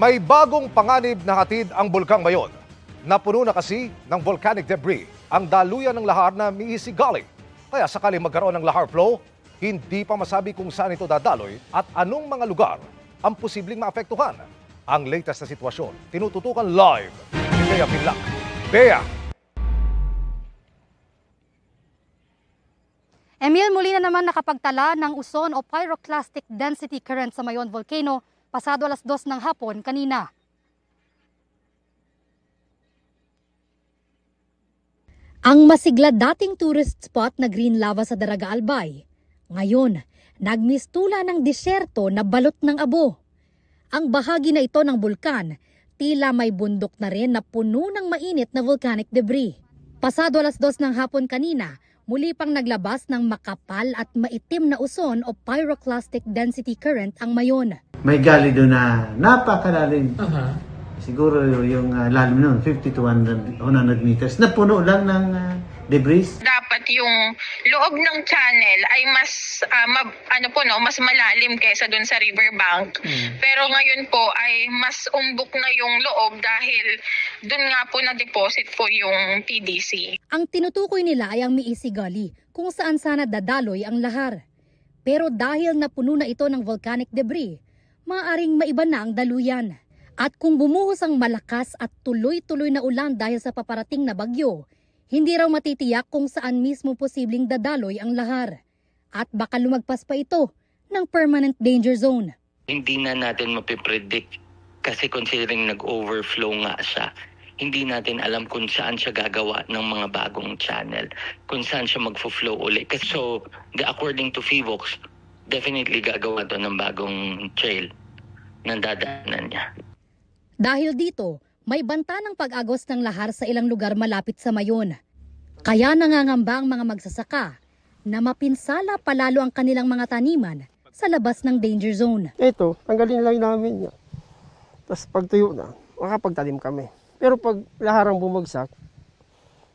May bagong panganib na hatid ang Bulkang Mayon. Napuno na kasi ng volcanic debris ang daluyan ng lahar na Miisigali. Kaya sakaling magkaroon ng lahar flow, hindi pa masabi kung saan ito dadaloy at anong mga lugar ang posibleng maapektuhan. Ang latest na sitwasyon, tinututukan live ni Bea Pinlac. Bea! Emil, muli na naman nakapagtala ng uson o pyroclastic density current sa Mayon Volcano pasado alas 2 ng hapon kanina. Ang masigla dating tourist spot na green lava sa Daraga Albay, ngayon nagmistula ng disyerto na balot ng abo. Ang bahagi na ito ng bulkan, tila may bundok na rin na puno ng mainit na volcanic debris. Pasado alas 2 ng hapon kanina, muli pang naglabas ng makapal at maitim na uson o pyroclastic density current ang Mayon. May gali doon na napakalalim. Siguro yung lalim noon, 50 to 100 meters. Napuno lang ng debris. Dapat yung loob ng channel ay mas mas malalim kaysa dun sa riverbank. Pero ngayon po ay mas umbok na yung loob dahil dun nga po na-deposit po yung PDC. Ang tinutukoy nila ay ang Miisigali, kung saan sana dadaloy ang lahar. Pero dahil napuno na ito ng volcanic debris, maaaring maiba na ang daluyan. At kung bumuhos ang malakas at tuloy-tuloy na ulan dahil sa paparating na bagyo, hindi raw matitiyak kung saan mismo posibleng dadaloy ang lahar. At baka lumagpas pa ito ng permanent danger zone. Hindi na natin mapipredict kasi considering nag-overflow nga siya. Hindi natin alam kung saan siya gagawa ng mga bagong channel, kung saan siya mag-flow ulit. So, according to FIVOX, definitely gagawa to ng bagong trail na dadaanan niya. Dahil dito, may banta ng pag-agos ng lahar sa ilang lugar malapit sa Mayon. Kaya nangangamba ang mga magsasaka na mapinsala palalo ang kanilang mga taniman sa labas ng danger zone. Ito, tanggalin lang namin yan. Tapos pag tuyo na, makapagtanim kami. Pero pag laharang bumagsak,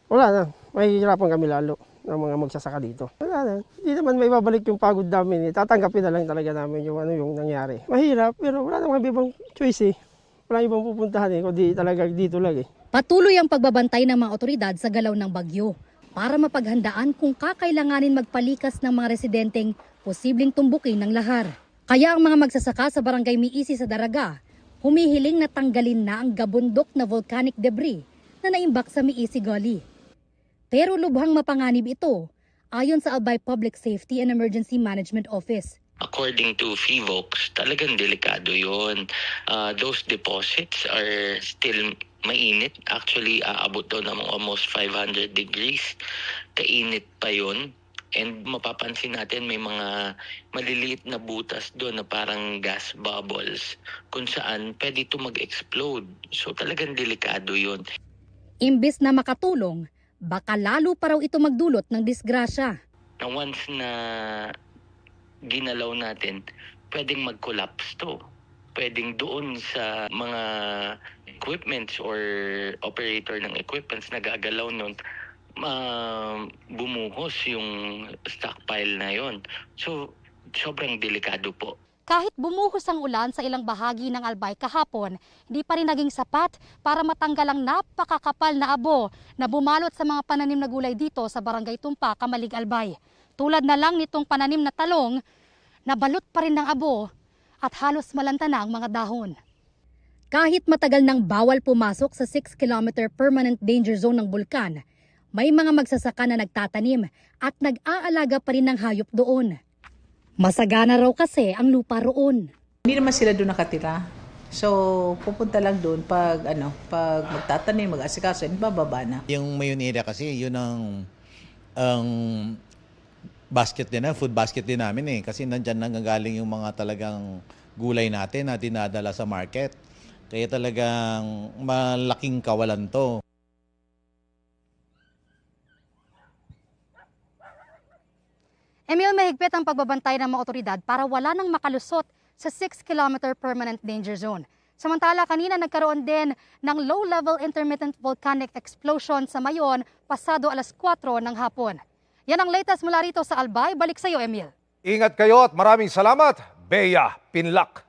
wala na. Mahihirapan kami lalo ng mga magsasaka dito. Wala na. Hindi naman may babalik yung pagod namin. Tatanggapin na lang talaga namin yung nangyari. Mahirap, pero wala namang ibang choice eh. Wala ibang pupuntahan kundi talaga dito lang eh. Patuloy ang pagbabantay ng mga otoridad sa galaw ng bagyo para mapaghandaan kung kakailanganin magpalikas ng mga residenteng posibleng tumbukin ng lahar. Kaya ang mga magsasaka sa barangay Miisi sa Daraga, humihiling na tanggalin na ang gabundok na volcanic debris na naimbak sa Miisigali. Pero lubhang mapanganib ito, ayon sa Albay Public Safety and Emergency Management Office. According to FIVOX, talagang delikado yun. Those deposits are still mainit. Actually, aabot daw ng almost 500 degrees. Kainit pa yun. And mapapansin natin may mga maliliit na butas doon na parang gas bubbles kung saan pwede ito mag-explode. So talagang delikado yun. Imbis na makatulong, baka lalo pa raw ito magdulot ng disgrasya. Na once na ginalaw natin, pwedeng mag-collapse to. Pwedeng doon sa mga equipments or operator ng equipments na gagalaw nun, bumuhos yung stockpile na yon. So, sobrang delikado po. Kahit bumuhos ang ulan sa ilang bahagi ng Albay kahapon, hindi pa rin naging sapat para matanggal ang napakakapal na abo na bumalot sa mga pananim na gulay dito sa Barangay Tumpa, Kamalig, Albay. Tulad na lang nitong pananim na talong, nabalot pa rin ng abo at halos malanta na ang mga dahon. Kahit matagal nang bawal pumasok sa 6-kilometer permanent danger zone ng bulkan, may mga magsasaka na nagtatanim at nag-aalaga pa rin ng hayop doon. Masagana raw kasi ang lupa roon. Hindi naman sila doon nakatira. So, pupunta lang doon pag magtatanim, mag-asikaso, bababa na. Yung Mayon area kasi, yun ang basket din, food basket din namin eh. Kasi nandyan nanggagaling yung mga talagang gulay natin na dinadala sa market. Kaya talagang malaking kawalan to. Emil, mahigpit ang pagbabantay ng mga otoridad para wala nang makalusot sa 6-kilometer permanent danger zone. Samantala, kanina nagkaroon din ng low-level intermittent volcanic explosion sa Mayon pasado alas 4 ng hapon. Yan ang latest mula rito sa Albay. Balik sa iyo, Emil. Ingat kayo at maraming salamat, Bea Pinlac.